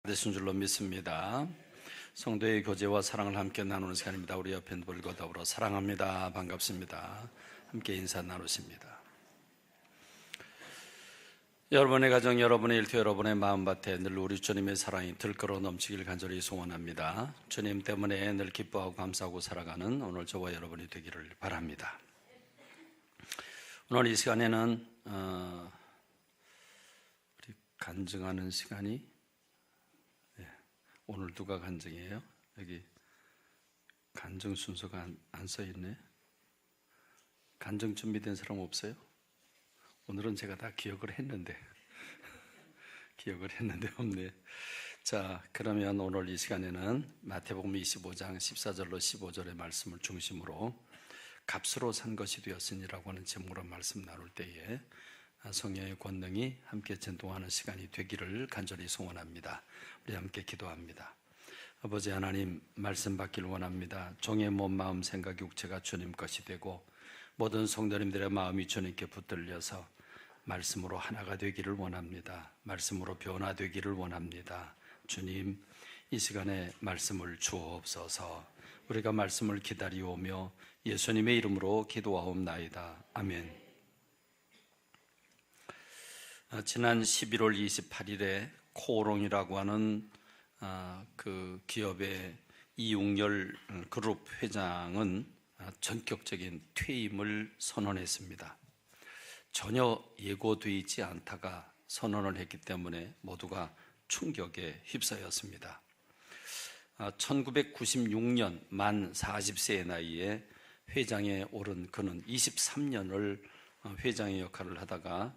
되신 줄로 믿습니다. 성도의 교제와 사랑을 함께 나누는 시간입니다. 우리 옆에 분들과 더불어 사랑합니다. 반갑습니다. 함께 인사 나누십니다. 여러분의 가정, 여러분의 일터, 여러분의 마음밭에 늘 우리 주님의 사랑이 들끓어 넘치길 간절히 소원합니다. 주님 때문에 늘 기뻐하고 감사하고 살아가는 오늘 저와 여러분이 되기를 바랍니다. 오늘 이 시간에는 우리 간증하는 시간이 오늘 누가 간증이에요? 여기 간증 순서가 안 써있네. 간증 준비된 사람 없어요? 오늘은 제가 다 기억을 했는데 없네. 자, 그러면 오늘 이 시간에는 마태복음 25장 14절로 15절의 말씀을 중심으로 값으로 산 것이 되었으니라고 하는 제목으로 말씀 나눌 때에 성령의 권능이 함께 전동하는 시간이 되기를 간절히 소원합니다. 우리 함께 기도합니다. 아버지 하나님, 말씀 받길 원합니다. 종의 몸, 마음, 생각, 육체가 주님 것이 되고 모든 성도님들의 마음이 주님께 붙들려서 말씀으로 하나가 되기를 원합니다. 말씀으로 변화되기를 원합니다. 주님, 이 시간에 말씀을 주옵소서. 우리가 말씀을 기다리오며 예수님의 이름으로 기도하옵나이다. 아멘. 지난 11월 28일에 코오롱이라고 하는 그 기업의 이웅열 그룹 회장은 전격적인 퇴임을 선언했습니다. 전혀 예고되지 않다가 선언을 했기 때문에 모두가 충격에 휩싸였습니다. 1996년 만 40세의 나이에 회장에 오른 그는 23년을 회장의 역할을 하다가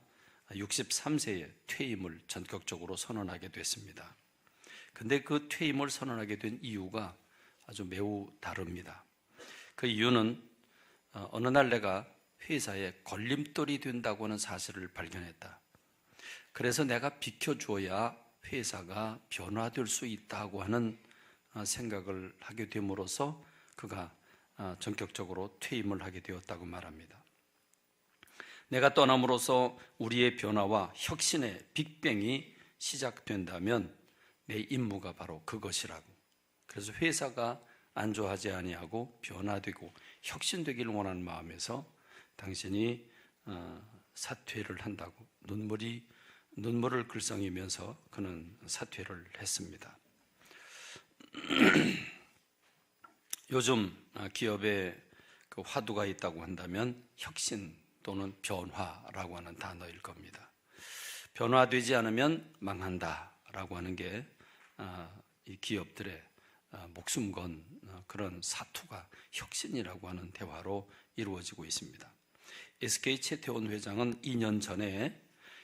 63세에 퇴임을 전격적으로 선언하게 됐습니다. 근데 그 퇴임을 선언하게 된 이유가 아주 매우 다릅니다. 그 이유는 어느 날 내가 회사에 걸림돌이 된다고 하는 사실을 발견했다. 그래서 내가 비켜줘야 회사가 변화될 수 있다고 하는 생각을 하게 됨으로써 그가 전격적으로 퇴임을 하게 되었다고 말합니다. 내가 떠남으로써 우리의 변화와 혁신의 빅뱅이 시작된다면 내 임무가 바로 그것이라고. 그래서 회사가 안좋아하지 아니하고 변화되고 혁신되기를 원하는 마음에서 당신이 사퇴를 한다고 눈물을 글썽이면서 그는 사퇴를 했습니다. 요즘 기업에 그 화두가 있다고 한다면 혁신 또는 변화라고 하는 단어일 겁니다. 변화되지 않으면 망한다라고 하는 게 이 기업들의 목숨 건 그런 사투가 혁신이라고 하는 대화로 이루어지고 있습니다. SK 최태원 회장은 2년 전에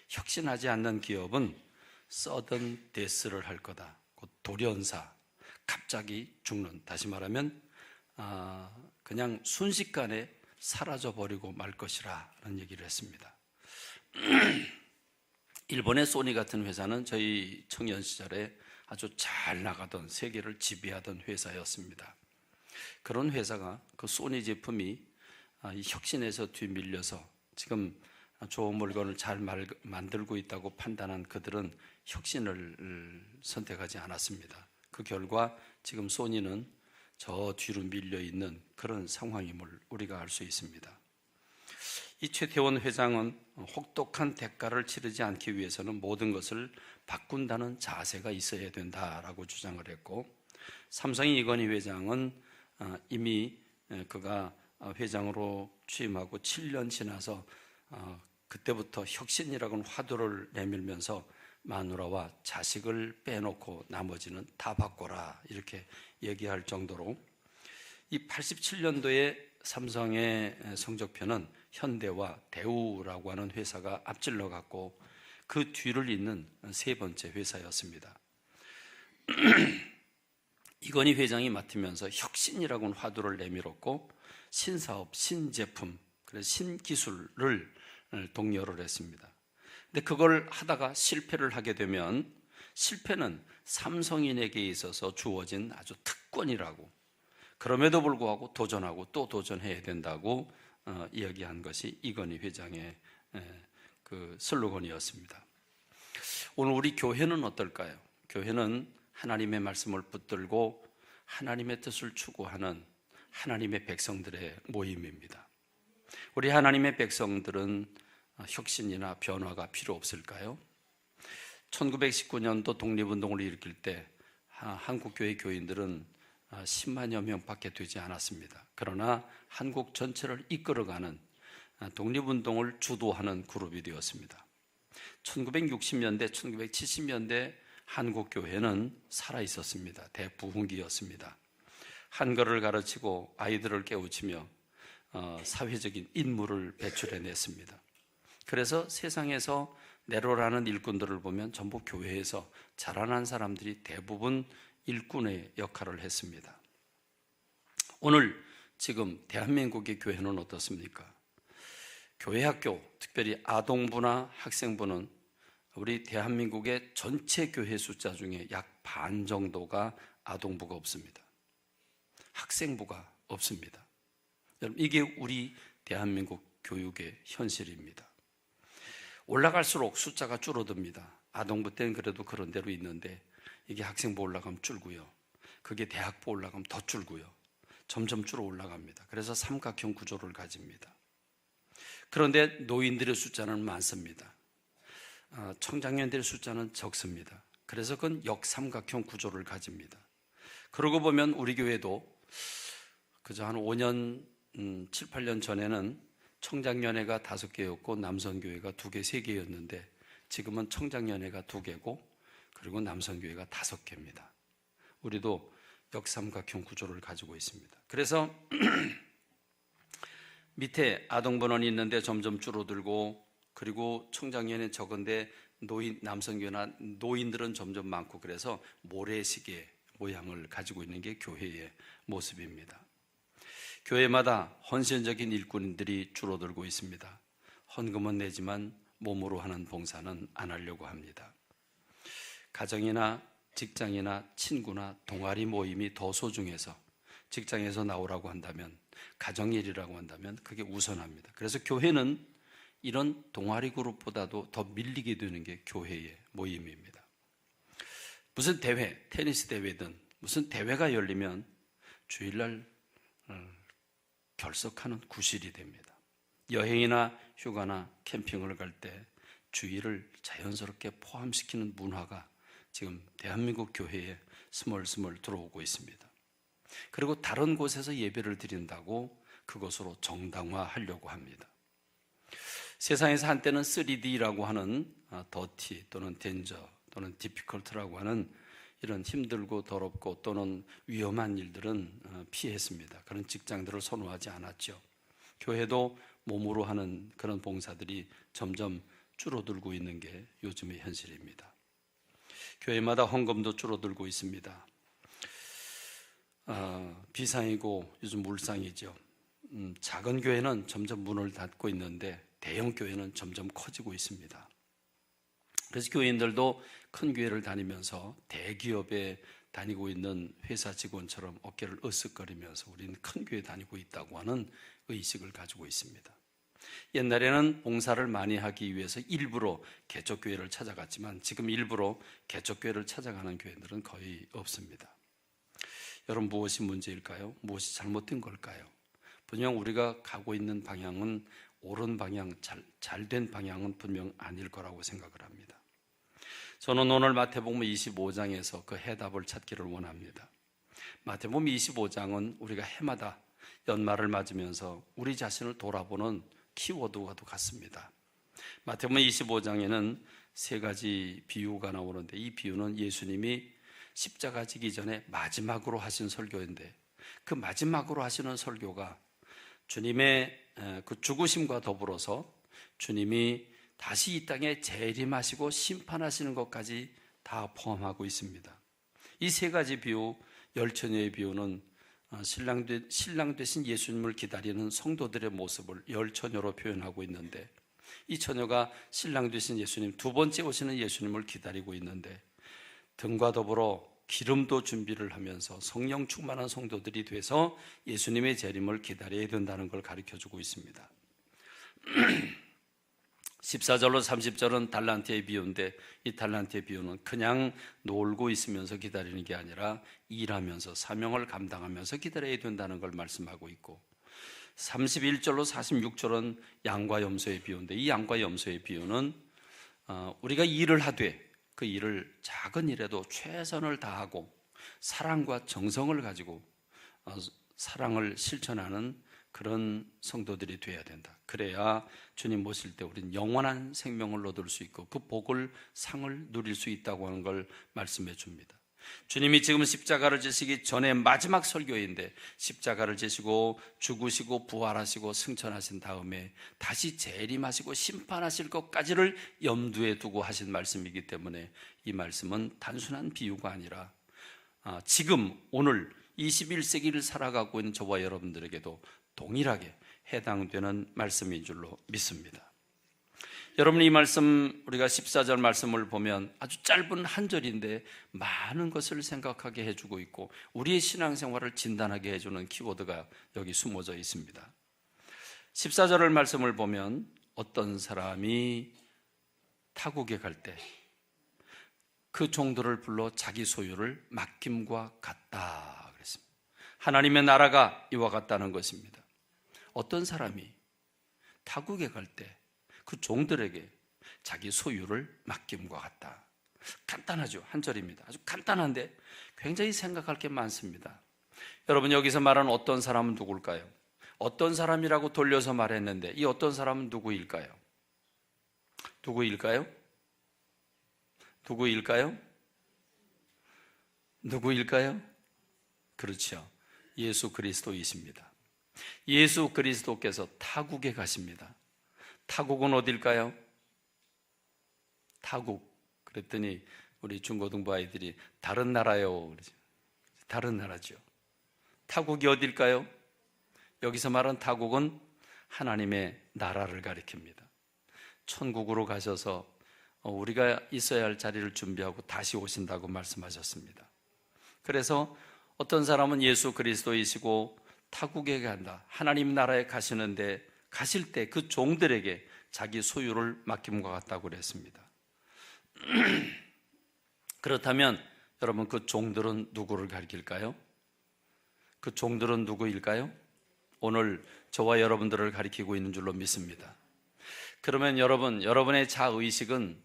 혁신하지 않는 기업은 서든 데스를 할 거다. 곧 돌연사, 갑자기 죽는, 다시 말하면 그냥 순식간에 사라져버리고 말 것이라는 얘기를 했습니다. 일본의 소니 같은 회사는 저희 청년 시절에 아주 잘 나가던, 세계를 지배하던 회사였습니다. 그런 회사가 그 소니 제품이 이 혁신에서 뒤밀려서 지금 좋은 물건을 잘 만들고 있다고 판단한 그들은 혁신을 선택하지 않았습니다. 그 결과 지금 소니는 저 뒤로 밀려있는 그런 상황임을 우리가 알 수 있습니다. 이 최태원 회장은 혹독한 대가를 치르지 않기 위해서는 모든 것을 바꾼다는 자세가 있어야 된다라고 주장을 했고, 삼성의 이건희 회장은 이미 그가 회장으로 취임하고 7년 지나서 그때부터 혁신이라고는 화두를 내밀면서 마누라와 자식을 빼놓고 나머지는 다 바꿔라 이렇게 얘기할 정도로 이 87년도에 삼성의 성적표는 현대와 대우라고 하는 회사가 앞질러 갔고 그 뒤를 잇는 세 번째 회사였습니다. 이건희 회장이 맡으면서 혁신이라고는 화두를 내밀었고 신사업, 신제품, 그래서 신기술을 독려를 했습니다. 근데 그걸 하다가 실패를 하게 되면 실패는 삼성인에게 있어서 주어진 아주 특권이라고, 그럼에도 불구하고 도전하고 또 도전해야 된다고 이야기한 것이 이건희 회장의 그 슬로건이었습니다. 오늘 우리 교회는 어떨까요? 교회는 하나님의 말씀을 붙들고 하나님의 뜻을 추구하는 하나님의 백성들의 모임입니다. 우리 하나님의 백성들은 혁신이나 변화가 필요 없을까요? 1919년도 독립운동을 일으킬 때 한국교회 교인들은 10만여 명밖에 되지 않았습니다. 그러나 한국 전체를 이끌어가는 독립운동을 주도하는 그룹이 되었습니다. 1960년대, 1970년대 한국교회는 살아있었습니다. 대부흥기였습니다. 한글을 가르치고 아이들을 깨우치며 사회적인 인물을 배출해냈습니다. 그래서 세상에서 네로라는 일꾼들을 보면 전부 교회에서 자라난 사람들이 대부분 일꾼의 역할을 했습니다. 오늘 지금 대한민국의 교회는 어떻습니까? 교회학교, 특별히 아동부나 학생부는 우리 대한민국의 전체 교회 숫자 중에 약 반 정도가 아동부가 없습니다. 학생부가 없습니다. 여러분, 이게 우리 대한민국 교육의 현실입니다. 올라갈수록 숫자가 줄어듭니다. 아동부 때는 그래도 그런 대로 있는데 이게 학생부 올라가면 줄고요. 그게 대학부 올라가면 더 줄고요. 점점 줄어 올라갑니다. 그래서 삼각형 구조를 가집니다. 그런데 노인들의 숫자는 많습니다. 청장년들의 숫자는 적습니다. 그래서 그건 역삼각형 구조를 가집니다. 그러고 보면 우리 교회도 그저 한 5년, 7, 8년 전에는 청장년회가 5개였고 남성교회가 2개, 3개였는데 지금은 청장년회가 2개고 그리고 남성교회가 5개입니다. 우리도 역삼각형 구조를 가지고 있습니다. 그래서 밑에 아동번원이 있는데 점점 줄어들고 그리고 청장년회 적은데 남성교회나 노인들은 점점 많고 그래서 모래시계 모양을 가지고 있는 게 교회의 모습입니다. 교회마다 헌신적인 일꾼들이 줄어들고 있습니다. 헌금은 내지만 몸으로 하는 봉사는 안 하려고 합니다. 가정이나 직장이나 친구나 동아리 모임이 더 소중해서 직장에서 나오라고 한다면, 가정일이라고 한다면 그게 우선합니다. 그래서 교회는 이런 동아리 그룹보다도 더 밀리게 되는 게 교회의 모임입니다. 무슨 대회, 테니스 대회든 무슨 대회가 열리면 주일날 결석하는 구실이 됩니다. 여행이나 휴가나 캠핑을 갈 때 주일을 자연스럽게 포함시키는 문화가 지금 대한민국 교회에 스멀스멀 들어오고 있습니다. 그리고 다른 곳에서 예배를 드린다고 그것으로 정당화하려고 합니다. 세상에서 한때는 3D라고 하는 더티 또는 덴저 또는 디피컬트라고 하는 이런 힘들고 더럽고 또는 위험한 일들은 피했습니다. 그런 직장들을 선호하지 않았죠. 교회도 몸으로 하는 그런 봉사들이 점점 줄어들고 있는 게 요즘의 현실입니다. 교회마다 헌금도 줄어들고 있습니다. 비상이고 요즘 물상이죠. 작은 교회는 점점 문을 닫고 있는데 대형 교회는 점점 커지고 있습니다. 그래서 교인들도 큰 교회를 다니면서 대기업에 다니고 있는 회사 직원처럼 어깨를 으쓱거리면서 우리는 큰 교회 다니고 있다고 하는 의식을 가지고 있습니다. 옛날에는 봉사를 많이 하기 위해서 일부러 개척교회를 찾아갔지만 지금 일부러 개척교회를 찾아가는 교회들은 거의 없습니다. 여러분, 무엇이 문제일까요? 무엇이 잘못된 걸까요? 분명 우리가 가고 있는 방향은 옳은 방향, 잘된 방향은 분명 아닐 거라고 생각을 합니다. 저는 오늘 마태복음 25장에서 그 해답을 찾기를 원합니다. 마태복음 25장은 우리가 해마다 연말을 맞으면서 우리 자신을 돌아보는 키워드와도 같습니다. 마태복음 25장에는 3가지 비유가 나오는데 이 비유는 예수님이 십자가 지기 전에 마지막으로 하신 설교인데 그 마지막으로 하시는 설교가 주님의 그 죽으심과 더불어서 주님이 다시 이 땅에 재림하시고 심판하시는 것까지 다 포함하고 있습니다. 이 3가지 비유, 열처녀의 비유는 신랑 되신 예수님을 기다리는 성도들의 모습을 열처녀로 표현하고 있는데 이 처녀가 신랑 되신 예수님, 2번째 오시는 예수님을 기다리고 있는데 등과 더불어 기름도 준비를 하면서 성령 충만한 성도들이 돼서 예수님의 재림을 기다려야 된다는 걸 가르쳐주고 있습니다. 14절로 30절은 달란트의 비유인데, 이 달란트의 비유는 그냥 놀고 있으면서 기다리는 게 아니라 일하면서 사명을 감당하면서 기다려야 된다는 걸 말씀하고 있고, 31절로 46절은 양과 염소의 비유인데, 이 양과 염소의 비유는 우리가 일을 하되 그 일을 작은 일에도 최선을 다하고 사랑과 정성을 가지고 사랑을 실천하는 그런 성도들이 되어야 된다. 그래야 주님 모실 때 우리는 영원한 생명을 얻을 수 있고 그 복을, 상을 누릴 수 있다고 하는 걸 말씀해 줍니다. 주님이 지금 십자가를 지시기 전에 마지막 설교인데, 십자가를 지시고 죽으시고 부활하시고 승천하신 다음에 다시 재림하시고 심판하실 것까지를 염두에 두고 하신 말씀이기 때문에 이 말씀은 단순한 비유가 아니라 지금 오늘 21세기를 살아가고 있는 저와 여러분들에게도 동일하게 해당되는 말씀인 줄로 믿습니다. 여러분, 이 말씀, 우리가 14절 말씀을 보면 아주 짧은 한 절인데 많은 것을 생각하게 해주고 있고 우리의 신앙생활을 진단하게 해주는 키워드가 여기 숨어져 있습니다. 14절을 말씀을 보면 어떤 사람이 타국에 갈 때 그 종들을 불러 자기 소유를 맡김과 같다 그랬습니다. 하나님의 나라가 이와 같다는 것입니다. 어떤 사람이 타국에 갈 때 그 종들에게 자기 소유를 맡김과 같다. 간단하죠. 한 절입니다. 아주 간단한데 굉장히 생각할 게 많습니다. 여러분, 여기서 말하는 어떤 사람은 누굴까요? 어떤 사람이라고 돌려서 말했는데 이 어떤 사람은 누구일까요? 누구일까요? 누구일까요? 누구일까요? 그렇죠. 예수 그리스도이십니다. 예수 그리스도께서 타국에 가십니다. 타국은 어딜까요? 타국. 그랬더니 우리 중고등부 아이들이 다른 나라요. 다른 나라죠. 타국이 어딜까요? 여기서 말한 타국은 하나님의 나라를 가리킵니다. 천국으로 가셔서 우리가 있어야 할 자리를 준비하고 다시 오신다고 말씀하셨습니다. 그래서 어떤 사람은 예수 그리스도이시고 타국에 간다. 하나님 나라에 가시는데 가실 때 그 종들에게 자기 소유를 맡김과 같다고 그랬습니다. 그렇다면 여러분, 그 종들은 누구를 가리킬까요? 그 종들은 누구일까요? 오늘 저와 여러분들을 가리키고 있는 줄로 믿습니다. 그러면 여러분의 자의식은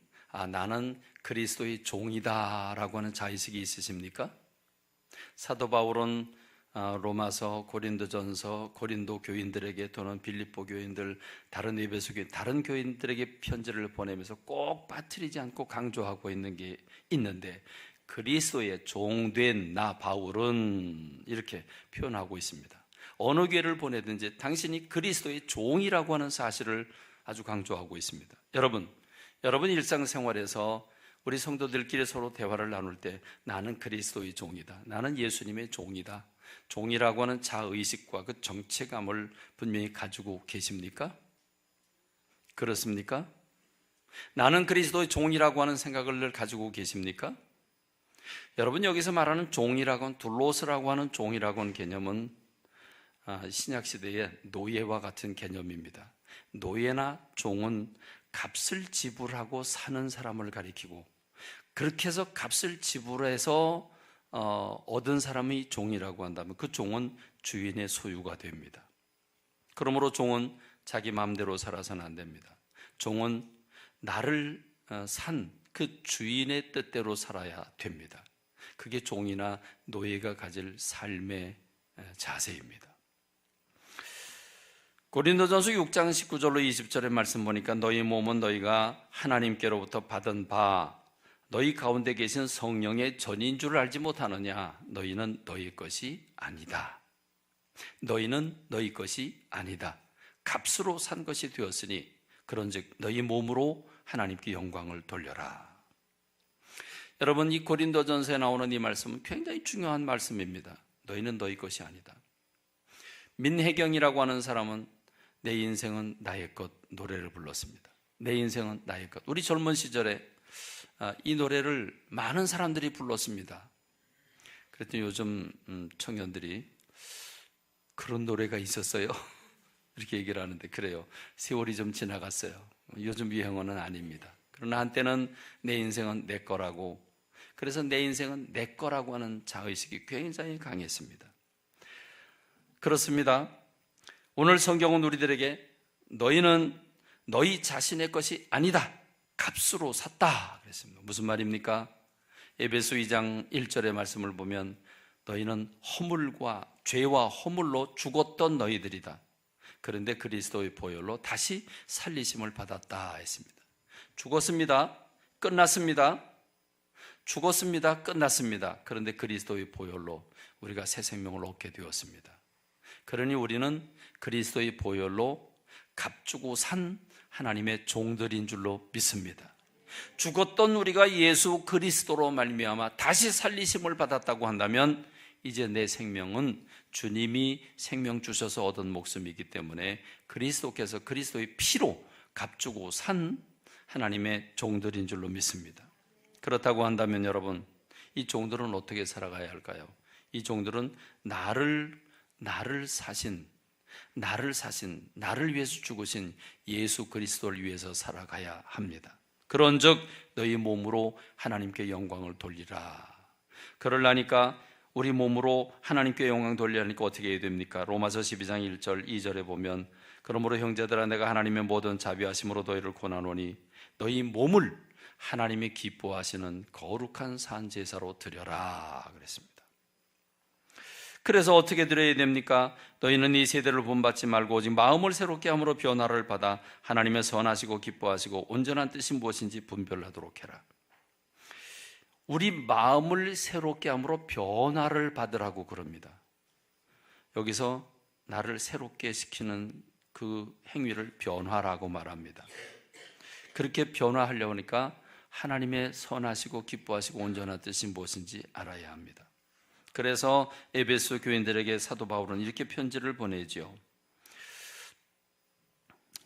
나는 그리스도의 종이다 라고 하는 자의식이 있으십니까? 사도 바울은 로마서, 고린도전서, 고린도 교인들에게 또는 빌립보 교인들, 다른 에베소 교인, 다른 교인들에게 편지를 보내면서 꼭 빠뜨리지 않고 강조하고 있는 게 있는데, 그리스도의 종된 나 바울은 이렇게 표현하고 있습니다. 어느 교회를 보내든지 당신이 그리스도의 종이라고 하는 사실을 아주 강조하고 있습니다. 여러분 일상생활에서 우리 성도들끼리 서로 대화를 나눌 때 나는 그리스도의 종이다, 나는 예수님의 종이다, 종이라고 하는 자의식과 그 정체감을 분명히 가지고 계십니까? 그렇습니까? 나는 그리스도의 종이라고 하는 생각을 늘 가지고 계십니까? 여러분, 여기서 말하는 종이라고 하는, 둘로스라고 하는 종이라고 하는 개념은 신약시대의 노예와 같은 개념입니다. 노예나 종은 값을 지불하고 사는 사람을 가리키고, 그렇게 해서 값을 지불해서 얻은 사람이 종이라고 한다면 그 종은 주인의 소유가 됩니다. 그러므로 종은 자기 마음대로 살아서는 안 됩니다. 종은 나를 산 그 주인의 뜻대로 살아야 됩니다. 그게 종이나 노예가 가질 삶의 자세입니다. 고린도전서 6장 19절로 20절의 말씀 보니까 너희 몸은 너희가 하나님께로부터 받은 바 너희 가운데 계신 성령의 전인 줄 알지 못하느냐. 너희는 너희 것이 아니다. 너희는 너희 것이 아니다. 값으로 산 것이 되었으니 그런즉 너희 몸으로 하나님께 영광을 돌려라. 여러분, 이 고린도전서에 나오는 이 말씀은 굉장히 중요한 말씀입니다. 너희는 너희 것이 아니다. 민혜경이라고 하는 사람은 내 인생은 나의 것 노래를 불렀습니다. 내 인생은 나의 것. 우리 젊은 시절에 이 노래를 많은 사람들이 불렀습니다. 그랬더니 요즘 청년들이 그런 노래가 있었어요? 이렇게 얘기를 하는데, 그래요. 세월이 좀 지나갔어요. 요즘 유행어는 아닙니다. 그러나 한때는 내 인생은 내 거라고, 그래서 내 인생은 내 거라고 하는 자의식이 굉장히 강했습니다. 그렇습니다. 오늘 성경은 우리들에게 너희는 너희 자신의 것이 아니다, 값으로 샀다 그랬습니다. 무슨 말입니까? 에베소 2장 1절의 말씀을 보면 너희는 허물과 죄와 허물로 죽었던 너희들이다. 그런데 그리스도의 보혈로 다시 살리심을 받았다 했습니다. 죽었습니다. 끝났습니다. 죽었습니다. 끝났습니다. 그런데 그리스도의 보혈로 우리가 새 생명을 얻게 되었습니다. 그러니 우리는 그리스도의 보혈로 값주고 산 하나님의 종들인 줄로 믿습니다. 죽었던 우리가 예수 그리스도로 말미암아 다시 살리심을 받았다고 한다면 이제 내 생명은 주님이 생명 주셔서 얻은 목숨이기 때문에 그리스도께서 그리스도의 피로 값주고 산 하나님의 종들인 줄로 믿습니다. 그렇다고 한다면 여러분, 이 종들은 어떻게 살아가야 할까요? 이 종들은 나를 사신, 나를 위해서 죽으신 예수 그리스도를 위해서 살아가야 합니다. 그런즉 너희 몸으로 하나님께 영광을 돌리라. 그러려니까 우리 몸으로 하나님께 영광 돌리려니까 어떻게 해야 됩니까? 로마서 12장 1절 2절에 보면 그러므로 형제들아 내가 하나님의 모든 자비하심으로 너희를 권하노니 너희 몸을 하나님이 기뻐하시는 거룩한 산제사로 드려라 그랬습니다. 그래서 어떻게 드려야 됩니까? 너희는 이 세대를 본받지 말고 오직 마음을 새롭게 함으로 변화를 받아 하나님의 선하시고 기뻐하시고 온전한 뜻이 무엇인지 분별하도록 해라. 우리 마음을 새롭게 함으로 변화를 받으라고 그럽니다. 여기서 나를 새롭게 시키는 그 행위를 변화라고 말합니다. 그렇게 변화하려고 하니까 하나님의 선하시고 기뻐하시고 온전한 뜻이 무엇인지 알아야 합니다. 그래서 에베소 교인들에게 사도 바울은 이렇게 편지를 보내죠.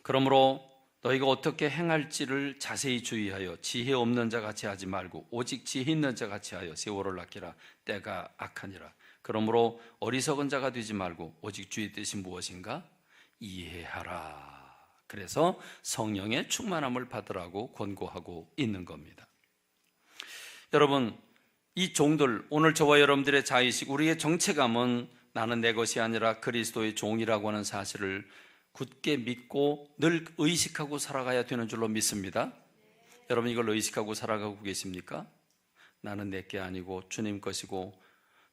그러므로 너희가 어떻게 행할지를 자세히 주의하여 지혜 없는 자 같이 하지 말고 오직 지혜 있는 자 같이 하여 세월을 아끼라. 때가 악하니라. 그러므로 어리석은 자가 되지 말고 오직 주의 뜻이 무엇인가 이해하라. 그래서 성령의 충만함을 받으라고 권고하고 있는 겁니다. 여러분, 이 종들, 오늘 저와 여러분들의 자의식, 우리의 정체감은 나는 내 것이 아니라 그리스도의 종이라고 하는 사실을 굳게 믿고 늘 의식하고 살아가야 되는 줄로 믿습니다. 여러분 이걸 의식하고 살아가고 계십니까? 나는 내 게 아니고 주님 것이고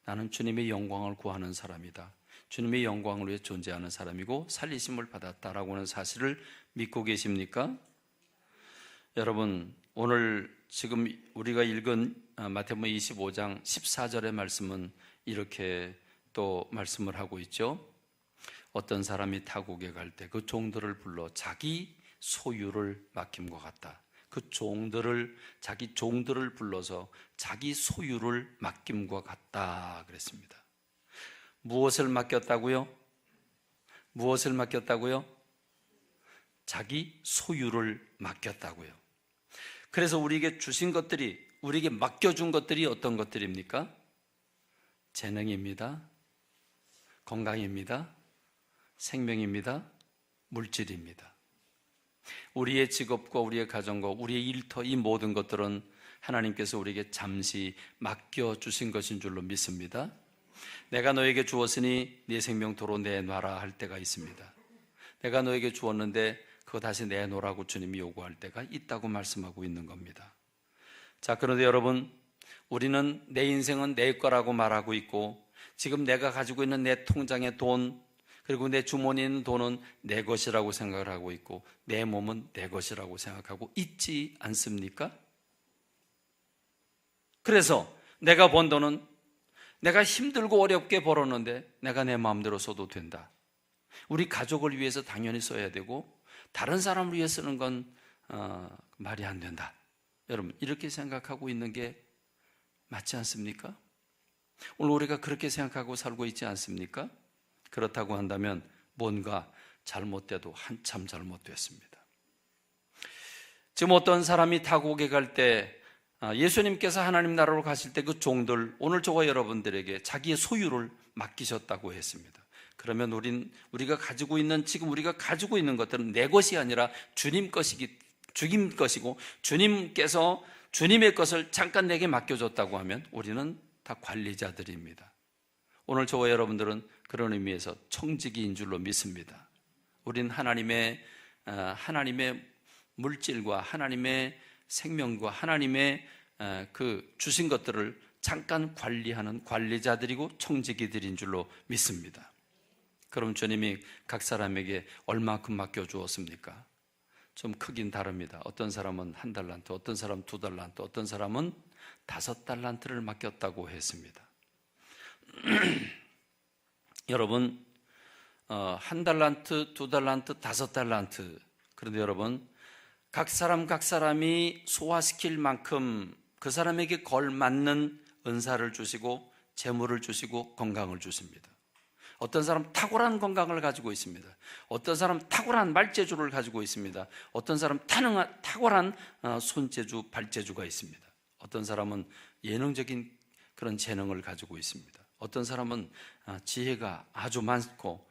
나는 주님의 영광을 구하는 사람이다. 주님의 영광을 위해 존재하는 사람이고 살리심을 받았다라고 하는 사실을 믿고 계십니까? 여러분 오늘 지금 우리가 읽은 마태복음 25장 14절의 말씀은 이렇게 또 말씀을 하고 있죠. 어떤 사람이 타국에 갈 때 그 종들을 불러 자기 소유를 맡김과 같다. 그 종들을, 자기 종들을 불러서 자기 소유를 맡김과 같다 그랬습니다. 무엇을 맡겼다고요? 무엇을 맡겼다고요? 자기 소유를 맡겼다고요. 그래서 우리에게 주신 것들이, 우리에게 맡겨준 것들이 어떤 것들입니까? 재능입니다. 건강입니다. 생명입니다. 물질입니다. 우리의 직업과 우리의 가정과 우리의 일터, 이 모든 것들은 하나님께서 우리에게 잠시 맡겨주신 것인 줄로 믿습니다. 내가 너에게 주었으니 네 생명 도로 내놔라 할 때가 있습니다. 내가 너에게 주었는데 그거 다시 내놓으라고 주님이 요구할 때가 있다고 말씀하고 있는 겁니다. 자, 그런데 여러분, 우리는 내 인생은 내 거라고 말하고 있고 지금 내가 가지고 있는 내 통장의 돈, 그리고 내 주머니에 있는 돈은 내 것이라고 생각을 하고 있고 내 몸은 내 것이라고 생각하고 있지 않습니까? 그래서 내가 번 돈은 내가 힘들고 어렵게 벌었는데 내가 내 마음대로 써도 된다. 우리 가족을 위해서 당연히 써야 되고 다른 사람을 위해 쓰는 건 말이 안 된다. 여러분 이렇게 생각하고 있는 게 맞지 않습니까? 오늘 우리가 그렇게 생각하고 살고 있지 않습니까? 그렇다고 한다면 뭔가 잘못돼도 한참 잘못됐습니다. 지금 어떤 사람이 타국에 갈 때 예수님께서 하나님 나라로 가실 때 그 종들, 오늘 저와 여러분들에게 자기의 소유를 맡기셨다고 했습니다. 그러면 우리가 가지고 있는, 지금 우리가 가지고 있는 것들은 내 것이 아니라 주님 것이고, 주님께서 주님의 것을 잠깐 내게 맡겨줬다고 하면 우리는 다 관리자들입니다. 오늘 저와 여러분들은 그런 의미에서 청지기인 줄로 믿습니다. 우린 하나님의 물질과 하나님의 생명과 하나님의 그 주신 것들을 잠깐 관리하는 관리자들이고 청지기들인 줄로 믿습니다. 그럼 주님이 각 사람에게 얼마큼 맡겨주었습니까? 좀 크긴 다릅니다. 어떤 사람은 1달란트, 어떤 사람은 2달란트, 어떤 사람은 5달란트를 맡겼다고 했습니다. 여러분, 1달란트, 2달란트, 5달란트. 그런데 여러분, 각 사람이 소화시킬 만큼 그 사람에게 걸맞는 은사를 주시고 재물을 주시고 건강을 주십니다. 어떤 사람 탁월한 건강을 가지고 있습니다. 어떤 사람 탁월한 말재주를 가지고 있습니다. 어떤 사람 탁월한 손재주, 발재주가 있습니다. 어떤 사람은 예능적인 그런 재능을 가지고 있습니다. 어떤 사람은 지혜가 아주 많고,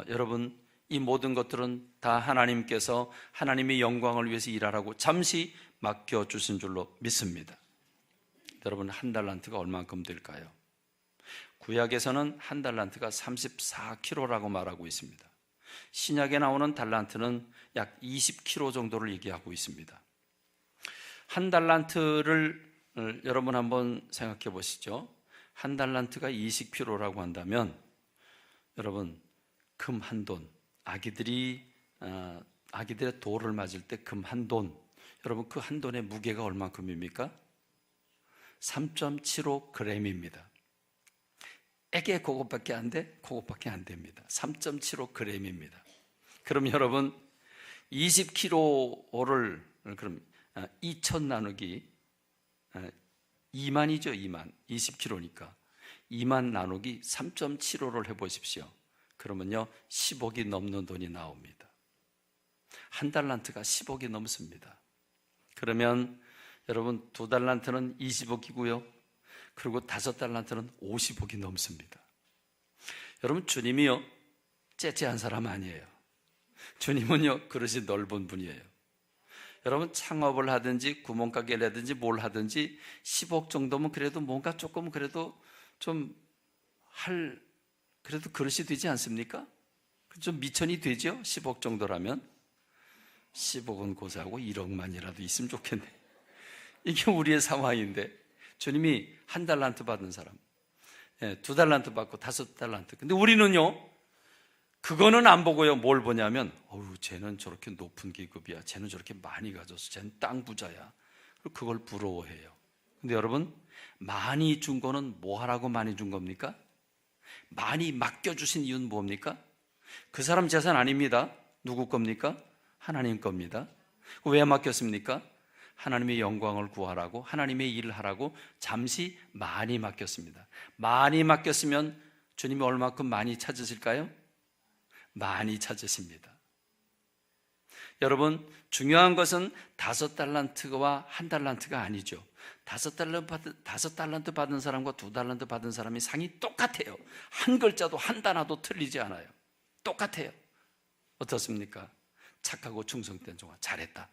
여러분, 이 모든 것들은 다 하나님께서 하나님의 영광을 위해서 일하라고 잠시 맡겨주신 줄로 믿습니다. 여러분, 1달란트가 얼만큼 될까요? 구약에서는 1달란트가 34kg라고 말하고 있습니다. 신약에 나오는 달란트는 약 20kg 정도를 얘기하고 있습니다. 1달란트를 여러분 한번 생각해 보시죠. 1달란트가 20kg라고 한다면 여러분, 금 한 돈, 아기들의 돌을 맞을 때 금 한 돈, 여러분 그 한 돈의 무게가 얼만큼입니까? 3.75g입니다. 에게 그것밖에 안 돼? 그것밖에 안 됩니다. 3.75g입니다. 그럼 여러분 20kg를 그럼 2,000 나누기 2만이죠. 2만. 20kg니까 2만 나누기 3.75를 해보십시오. 그러면요 10억이 넘는 돈이 나옵니다. 1달란트가 10억이 넘습니다. 그러면 여러분 2달란트는 20억이고요. 그리고 5달란트는 50억이 넘습니다. 여러분, 주님이요 째째한 사람 아니에요. 주님은요 그릇이 넓은 분이에요. 여러분, 창업을 하든지 구멍가게를 하든지 뭘 하든지 10억 정도면 그래도 뭔가 조금 그래도 그래도 그릇이 되지 않습니까? 좀 미천이 되죠? 10억 정도라면. 10억은 고사하고 1억만이라도 있으면 좋겠네. 이게 우리의 상황인데, 주님이 1달란트 받은 사람, 2달란트 받고 5달란트. 근데 우리는요, 그거는 안 보고요, 뭘 보냐면, 쟤는 저렇게 높은 계급이야. 쟤는 저렇게 많이 가졌어. 쟤는 땅 부자야. 그걸 부러워해요. 근데 여러분, 많이 준 거는 뭐 하라고 많이 준 겁니까? 많이 맡겨주신 이유는 뭡니까? 그 사람 재산 아닙니다. 누구 겁니까? 하나님 겁니다. 왜 맡겼습니까? 하나님의 영광을 구하라고, 하나님의 일을 하라고 잠시 많이 맡겼습니다. 많이 맡겼으면 주님이 얼마큼 많이 찾으실까요? 많이 찾으십니다. 여러분, 중요한 것은 5달란트와 1달란트가 아니죠. 5달란트 받은 사람과 2달란트 받은 사람이 상이 똑같아요. 한 글자도 한 단어도 틀리지 않아요. 똑같아요. 어떻습니까? 착하고 충성된 종아, 잘했다.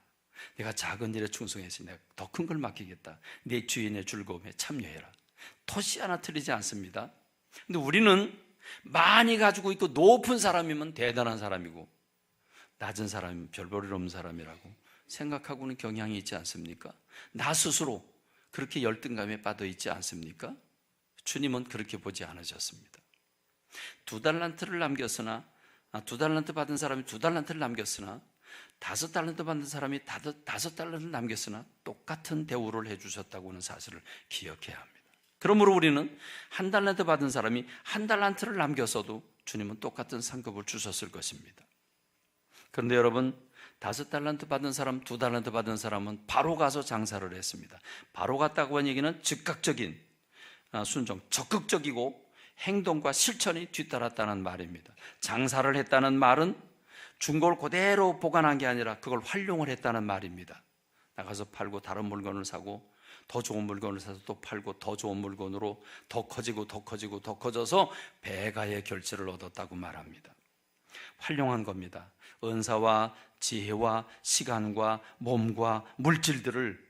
내가 작은 일에 충성해서 내가 더 큰 걸 맡기겠다. 내 주인의 즐거움에 참여해라. 토시 하나 틀리지 않습니다. 근데 우리는 많이 가지고 있고 높은 사람이면 대단한 사람이고 낮은 사람이면 별 볼일 없는 사람이라고 생각하고는 경향이 있지 않습니까? 나 스스로 그렇게 열등감에 빠져 있지 않습니까? 주님은 그렇게 보지 않으셨습니다. 2달란트를 남겼으나 2달란트 받은 사람이 2달란트를 남겼으나 5달란트 받은 사람이 5달란트를 남겼으나 똑같은 대우를 해주셨다고 하는 사실을 기억해야 합니다. 그러므로 우리는 1달란트 받은 사람이 1달란트를 남겼어도 주님은 똑같은 상급을 주셨을 것입니다. 그런데 여러분, 5달란트 받은 사람, 2달란트 받은 사람은 바로 가서 장사를 했습니다. 바로 갔다고 한 얘기는 즉각적인 순종, 적극적이고 행동과 실천이 뒤따랐다는 말입니다. 장사를 했다는 말은 준 걸 그대로 보관한 게 아니라 그걸 활용을 했다는 말입니다. 나가서 팔고 다른 물건을 사고 더 좋은 물건을 사서 또 팔고 더 좋은 물건으로 더 커지고 더 커지고 더 커져서 배가의 결실을 얻었다고 말합니다. 활용한 겁니다. 은사와 지혜와 시간과 몸과 물질들을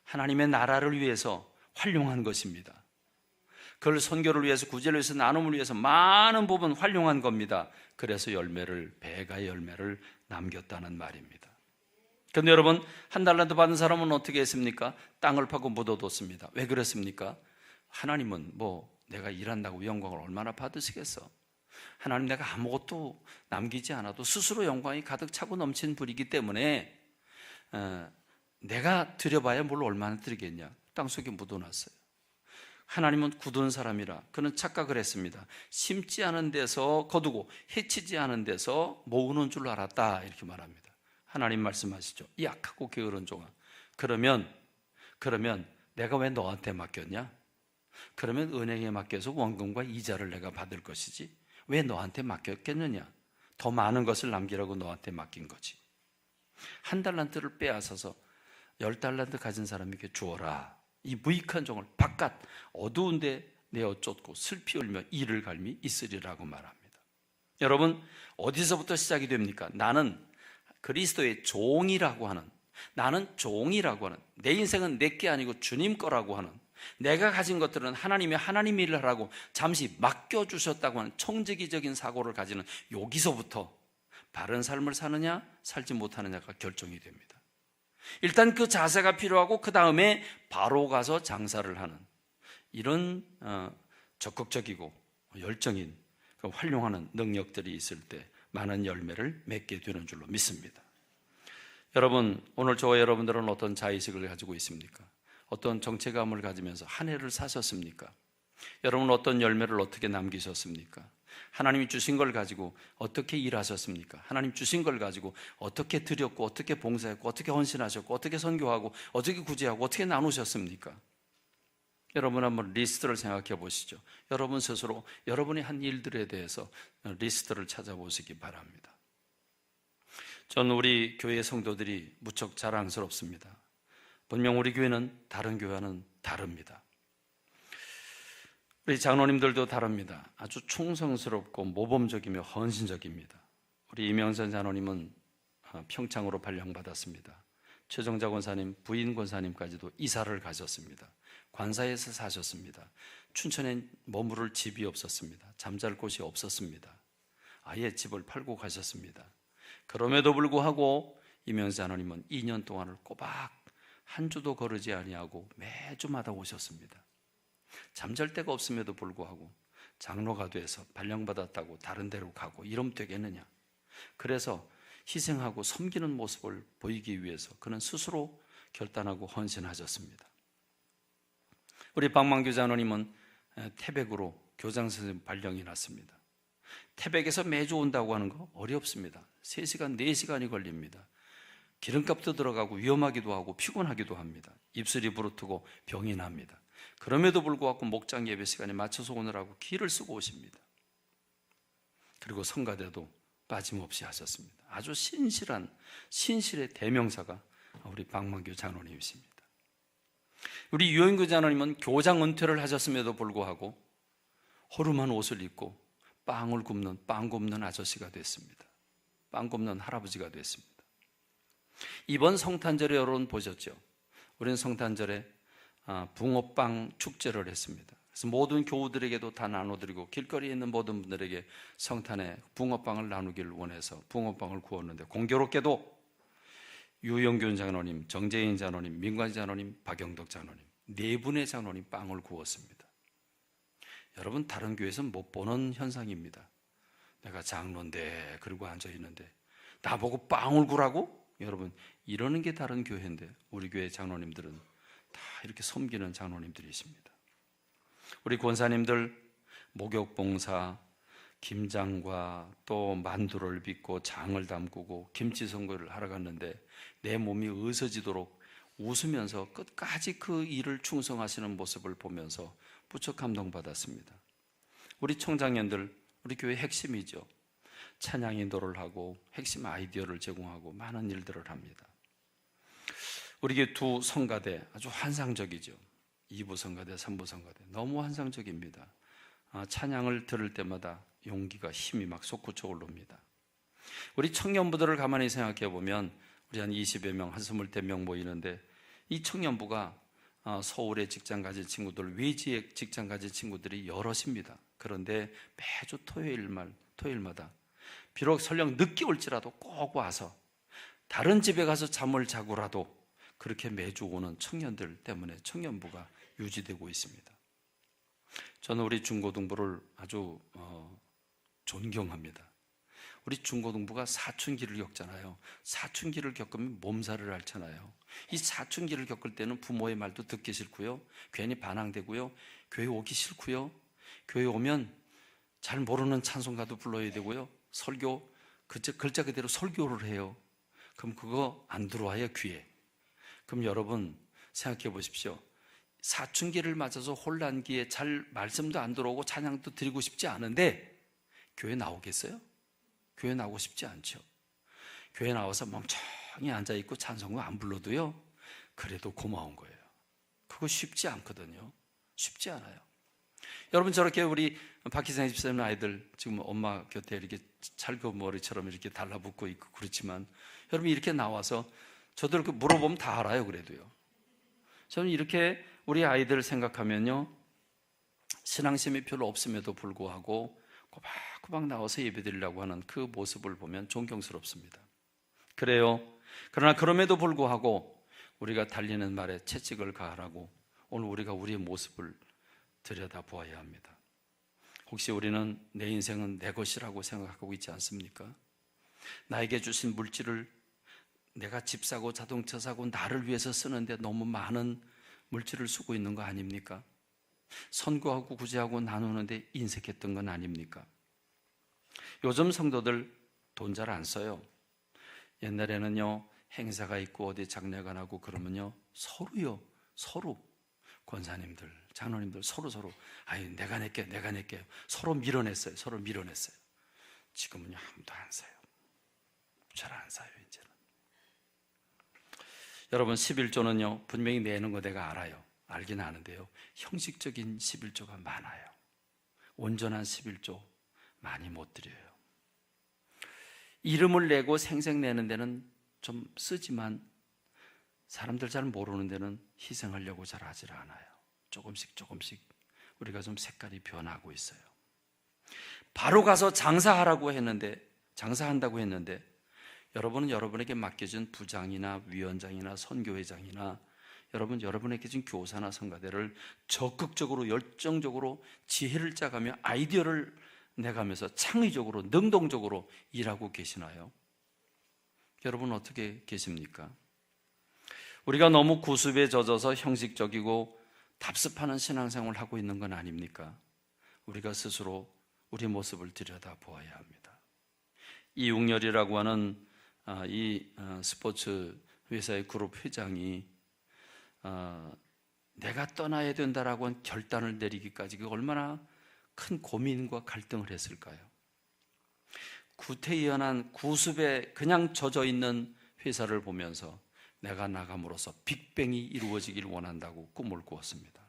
하나님의 나라를 위해서 활용한 것입니다. 그걸 선교를 위해서, 구제를 위해서, 나눔을 위해서 많은 부분 활용한 겁니다. 그래서 배가의 열매를 남겼다는 말입니다. 그런데 여러분, 한 달란트 받은 사람은 어떻게 했습니까? 땅을 파고 묻어뒀습니다. 왜 그랬습니까? 하나님은 내가 일한다고 영광을 얼마나 받으시겠어? 하나님, 내가 아무것도 남기지 않아도 스스로 영광이 가득 차고 넘친 분이기 때문에 내가 드려봐야 뭘 얼마나 드리겠냐? 땅속에 묻어놨어요. 하나님은 굳은 사람이라 그는 착각을 했습니다. 심지 않은 데서 거두고 해치지 않은 데서 모으는 줄 알았다, 이렇게 말합니다. 하나님 말씀하시죠. 이 약하고 게으른 종아, 그러면 내가 왜 너한테 맡겼냐? 그러면 은행에 맡겨서 원금과 이자를 내가 받을 것이지 왜 너한테 맡겼겠느냐? 더 많은 것을 남기라고 너한테 맡긴 거지. 한 달란트를 빼앗아서 10달란트 가진 사람에게 주어라. 이 무익한 종을 바깥 어두운 데 내어 쫓고 슬피 울며 이를 갈미 있으리라고 말합니다. 여러분, 어디서부터 시작이 됩니까? 나는 그리스도의 종이라고 하는, 내 인생은 내게 아니고 주님 거라고 하는, 내가 가진 것들은 하나님 일을 하라고 잠시 맡겨주셨다고 하는 청지기적인 사고를 가지는, 여기서부터 바른 삶을 사느냐 살지 못하느냐가 결정이 됩니다. 일단 그 자세가 필요하고 그 다음에 바로 가서 장사를 하는 이런 적극적이고 열정인 활용하는 능력들이 있을 때 많은 열매를 맺게 되는 줄로 믿습니다. 여러분, 오늘 저와 여러분들은 어떤 자의식을 가지고 있습니까? 어떤 정체감을 가지면서 한 해를 사셨습니까? 여러분, 어떤 열매를 어떻게 남기셨습니까? 하나님이 주신 걸 가지고 어떻게 일하셨습니까? 하나님 주신 걸 가지고 어떻게 드렸고, 어떻게 봉사했고, 어떻게 헌신하셨고, 어떻게 선교하고, 어떻게 구제하고, 어떻게 나누셨습니까? 여러분 한번 리스트를 생각해 보시죠. 여러분 스스로 여러분이 한 일들에 대해서 리스트를 찾아보시기 바랍니다. 저는 우리 교회 성도들이 무척 자랑스럽습니다. 분명 우리 교회는 다른 교회와는 다릅니다. 우리 장로님들도 다릅니다. 아주 충성스럽고 모범적이며 헌신적입니다. 우리 이명선 장로님은 평창으로 발령받았습니다. 최정자 권사님, 부인 권사님까지도 이사를 가셨습니다. 관사에서 사셨습니다. 춘천에 머무를 집이 없었습니다. 잠잘 곳이 없었습니다. 아예 집을 팔고 가셨습니다. 그럼에도 불구하고 이명선 장로님은 2년 동안을 꼬박 한 주도 거르지 아니하고 매주마다 오셨습니다. 잠잘 데가 없음에도 불구하고 장로가 돼서 발령받았다고 다른 데로 가고 이러면 되겠느냐? 그래서 희생하고 섬기는 모습을 보이기 위해서 그는 스스로 결단하고 헌신하셨습니다. 우리 박만규 장로님은 태백으로 교장 선생님 발령이 났습니다. 태백에서 매주 온다고 하는 거 어렵습니다. 3시간, 4시간이 걸립니다. 기름값도 들어가고 위험하기도 하고 피곤하기도 합니다. 입술이 부르트고 병이 납니다. 그럼에도 불구하고 목장 예배 시간에 맞춰서 오느라고 기를 쓰고 오십니다. 그리고 성가대도 빠짐없이 하셨습니다. 아주 신실의 대명사가 우리 박만규 장로님이십니다. 우리 유영규 장로님은 교장 은퇴를 하셨음에도 불구하고 허름한 옷을 입고 빵 굽는 아저씨가 됐습니다. 빵 굽는 할아버지가 됐습니다. 이번 성탄절에 여러분 보셨죠? 우리는 성탄절에 붕어빵 축제를 했습니다. 그래서 모든 교우들에게도 다 나눠드리고 길거리에 있는 모든 분들에게 성탄에 붕어빵을 나누기를 원해서 붕어빵을 구웠는데, 공교롭게도 유영균 장로님, 정재인 장로님, 민관 장로님, 박영덕 장로님 4분의 장로님 빵을 구웠습니다. 여러분, 다른 교회에서는 못 보는 현상입니다. 내가 장로인데 그러고 앉아있는데 나보고 빵을 구라고? 여러분, 이러는 게 다른 교회인데 우리 교회 장로님들은 다 이렇게 섬기는 장로님들이십니다. 우리 권사님들 목욕봉사, 김장과 또 만두를 빚고 장을 담그고 김치 선거를 하러 갔는데 내 몸이 으스지도록 웃으면서 끝까지 그 일을 충성하시는 모습을 보면서 부쩍 감동받았습니다. 우리 청장년들, 우리 교회 핵심이죠. 찬양 인도를 하고 핵심 아이디어를 제공하고 많은 일들을 합니다. 우리 교회 두 성가대 아주 환상적이죠. 2부 성가대, 3부 성가대 너무 환상적입니다. 찬양을 들을 때마다 용기가 힘이 막 솟구쳐 올라옵니다. 우리 청년부들을 가만히 생각해 보면 우리 한 20여 명, 한 20대 명 모이는데 이 청년부가 서울에 직장 가진 친구들, 외지에 직장 가진 친구들이 여럿입니다. 그런데 매주 토요일마다 비록 설령 늦게 올지라도 꼭 와서 다른 집에 가서 잠을 자고라도 그렇게 매주 오는 청년들 때문에 청년부가 유지되고 있습니다. 저는 우리 중고등부를 아주 존경합니다. 우리 중고등부가 사춘기를 겪잖아요. 사춘기를 겪으면 몸살을 앓잖아요. 이 사춘기를 겪을 때는 부모의 말도 듣기 싫고요, 괜히 반항되고요, 교회 오기 싫고요, 교회 오면 잘 모르는 찬송가도 불러야 되고요, 설교 글자 그대로 설교를 해요. 그럼 그거 안 들어와요, 귀에. 그럼 여러분 생각해 보십시오. 사춘기를 맞아서 혼란기에 잘 말씀도 안 들어오고 찬양도 드리고 싶지 않은데 교회 나오겠어요? 교회 나오고 싶지 않죠. 교회 나와서 멍청히 앉아있고 찬송가 안 불러도요, 그래도 고마운 거예요. 그거 쉽지 않거든요. 쉽지 않아요. 여러분, 저렇게 우리 박희생 집사님 아이들 지금 엄마 곁에 이렇게 찰거머리처럼 이렇게 달라붙고 있고 그렇지만 여러분 이렇게 나와서 저들 물어보면 다 알아요. 그래도요, 저는 이렇게 우리 아이들 생각하면요, 신앙심이 별로 없음에도 불구하고 꼬박꼬박 나와서 예배드리려고 하는 그 모습을 보면 존경스럽습니다. 그래요. 그러나 그럼에도 불구하고 우리가 달리는 말에 채찍을 가하라고 오늘 우리가 우리의 모습을 들여다보아야 합니다. 혹시 우리는 내 인생은 내 것이라고 생각하고 있지 않습니까? 나에게 주신 물질을 내가 집 사고 자동차 사고 나를 위해서 쓰는데 너무 많은 물질을 쓰고 있는 거 아닙니까? 선교하고 구제하고 나누는데 인색했던 건 아닙니까? 요즘 성도들 돈 잘 안 써요. 옛날에는요, 행사가 있고 어디 장례가 나고 그러면요, 서로 권사님들, 장로님들 서로 아유 내가 낼게 서로 밀어냈어요. 지금은요 아무도 안 사요. 잘 안 사요. 이제는 여러분, 11조는요 분명히 내는 거 내가 알아요. 알긴 아는데요, 형식적인 11조가 많아요. 온전한 11조 많이 못 드려요. 이름을 내고 생색 내는 데는 좀 쓰지만 사람들 잘 모르는 데는 희생하려고 잘 하질 않아요. 조금씩 우리가 좀 색깔이 변하고 있어요. 바로 가서 장사한다고 했는데 여러분은 여러분에게 맡겨진 부장이나 위원장이나 선교회장이나 여러분에게 준 교사나 성가대를 적극적으로 열정적으로 지혜를 짜가며 아이디어를 내가면서 창의적으로 능동적으로 일하고 계시나요? 여러분 어떻게 계십니까? 우리가 너무 구습에 젖어서 형식적이고 답습하는 신앙생활을 하고 있는 건 아닙니까? 우리가 스스로 우리 모습을 들여다보아야 합니다. 이웅열이라고 하는 이 스포츠 회사의 그룹 회장이 내가 떠나야 된다라고 한 결단을 내리기까지 그 얼마나 큰 고민과 갈등을 했을까요? 구태의연한 구습에 그냥 젖어 있는 회사를 보면서 내가 나감으로써 빅뱅이 이루어지길 원한다고 꿈을 꾸었습니다.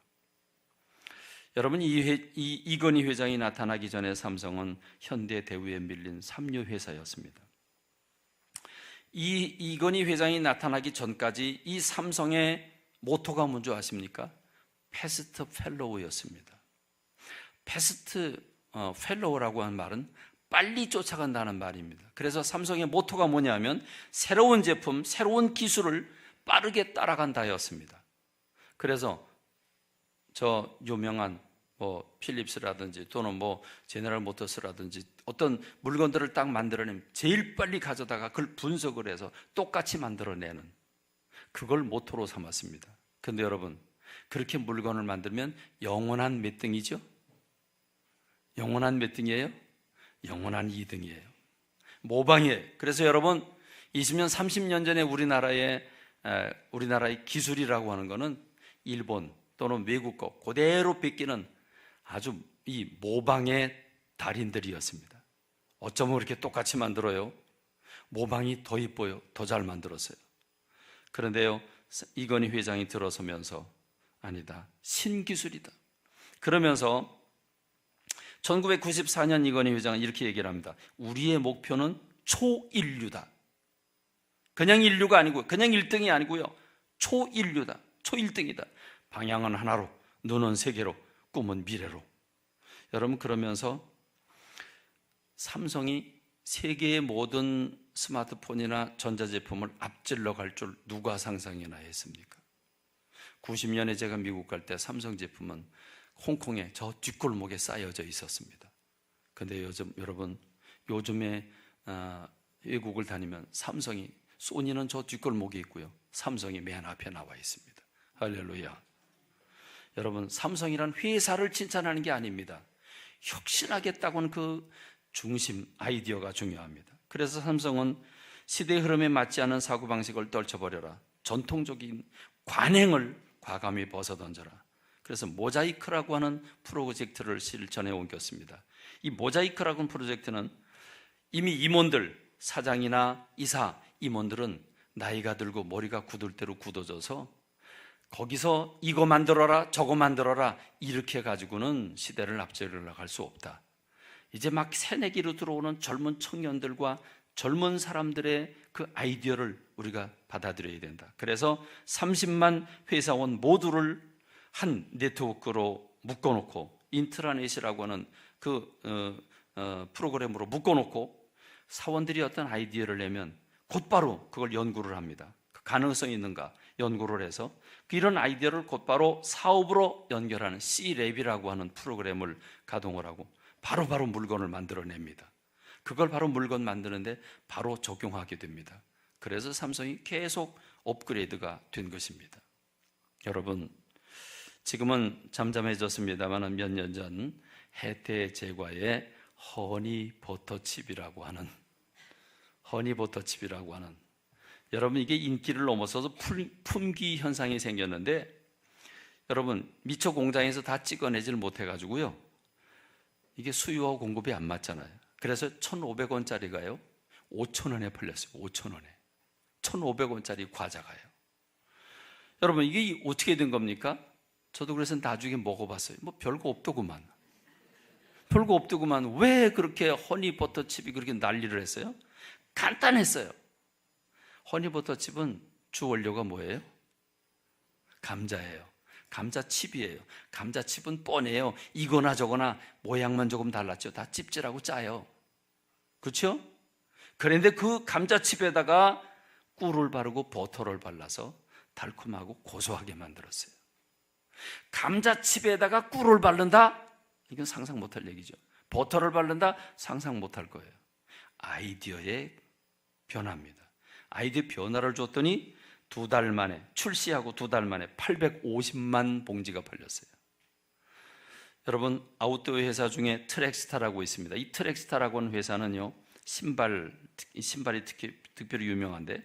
여러분, 이건희 회장이 나타나기 전에 삼성은 현대 대우에 밀린 삼류 회사였습니다. 이건희 회장이 나타나기 전까지 이 삼성의 모토가 뭔지 아십니까? 패스트 펠로우였습니다. 패스트 펠로우라고 하는 말은 빨리 쫓아간다는 말입니다. 그래서 삼성의 모토가 뭐냐면 새로운 제품, 새로운 기술을 빠르게 따라간다였습니다. 그래서 저 유명한 필립스라든지 또는 제너럴 모터스라든지 어떤 물건들을 딱 만들어내면 제일 빨리 가져다가 그걸 분석을 해서 똑같이 만들어내는, 그걸 모토로 삼았습니다. 근데 여러분, 그렇게 물건을 만들면 영원한 몇 등이죠? 영원한 몇 등이에요? 영원한 2등이에요. 모방이에요. 그래서 여러분, 20년, 30년 전에 우리나라의 기술이라고 하는 거는 일본 또는 외국 거 그대로 뺏기는 아주 이 모방의 달인들이었습니다. 어쩌면 그렇게 똑같이 만들어요? 모방이 더 이뻐요. 더 잘 만들었어요. 그런데요, 이건희 회장이 들어서면서 아니다, 신기술이다. 그러면서 1994년 이건희 회장은 이렇게 얘기를 합니다. 우리의 목표는 초인류다. 그냥 인류가 아니고, 그냥 1등이 아니고요, 초인류다. 초1등이다. 방향은 하나로, 눈은 세계로, 꿈은 미래로. 여러분, 그러면서 삼성이 세계의 모든 스마트폰이나 전자제품을 앞질러 갈 줄 누가 상상이나 했습니까? 90년에 제가 미국 갈 때 삼성 제품은 홍콩에 저 뒷골목에 쌓여져 있었습니다. 근데 여러분, 요즘에 외국을 다니면 삼성이, 소니는 저 뒷골목에 있고요, 삼성이 맨 앞에 나와 있습니다. 할렐루야. 여러분, 삼성이란 회사를 칭찬하는 게 아닙니다. 혁신하겠다고는 그 중심, 아이디어가 중요합니다. 그래서 삼성은 시대의 흐름에 맞지 않은 사고방식을 떨쳐버려라, 전통적인 관행을 과감히 벗어던져라. 그래서 모자이크라고 하는 프로젝트를 실천에 옮겼습니다. 이 모자이크라고 하는 프로젝트는 이미 임원들, 사장이나 이사, 임원들은 나이가 들고 머리가 굳을 대로 굳어져서 거기서 이거 만들어라, 저거 만들어라, 이렇게 가지고는 시대를 앞질러 나갈 수 없다. 이제 막 새내기로 들어오는 젊은 청년들과 젊은 사람들의 그 아이디어를 우리가 받아들여야 된다. 그래서 30만 회사원 모두를 한 네트워크로 묶어놓고, 인트라넷이라고 하는 그 프로그램으로 묶어놓고, 사원들이 어떤 아이디어를 내면 곧바로 그걸 연구를 합니다. 그 가능성이 있는가 연구를 해서 이런 아이디어를 곧바로 사업으로 연결하는 C랩이라고 하는 프로그램을 가동을 하고 바로바로 물건을 만들어냅니다. 그걸 바로 물건 만드는데 바로 적용하게 됩니다. 그래서 삼성이 계속 업그레이드가 된 것입니다. 여러분, 지금은 잠잠해졌습니다만 몇 년 전 해태제과의 허니버터칩이라고 하는 여러분, 이게 인기를 넘어서서 품귀 현상이 생겼는데, 여러분, 미처 공장에서 다 찍어내질 못해가지고요, 이게 수요와 공급이 안 맞잖아요. 그래서 1,500원짜리가요 5,000원에 팔렸어요. 5,000원에 1,500원짜리 과자가요. 여러분, 이게 어떻게 된 겁니까? 저도 그래서 나중에 먹어봤어요. 뭐 별거 없더구만. 왜 그렇게 허니버터칩이 그렇게 난리를 했어요? 간단했어요. 허니버터칩은 주 원료가 뭐예요? 감자예요. 감자칩이에요. 감자칩은 뻔해요. 이거나 저거나 모양만 조금 달랐죠. 다 찝찝하고 짜요. 그렇죠? 그런데 그 감자칩에다가 꿀을 바르고 버터를 발라서 달콤하고 고소하게 만들었어요. 감자칩에다가 꿀을 바른다? 이건 상상 못할 얘기죠. 버터를 바른다? 상상 못할 거예요. 아이디어의 변화입니다. 아이디어 변화를 줬더니 출시하고 2달 만에 850만 봉지가 팔렸어요. 여러분, 아웃도어 회사 중에 트랙스타라고 있습니다. 이 트랙스타라고 하는 회사는요, 신발이 특별히 유명한데,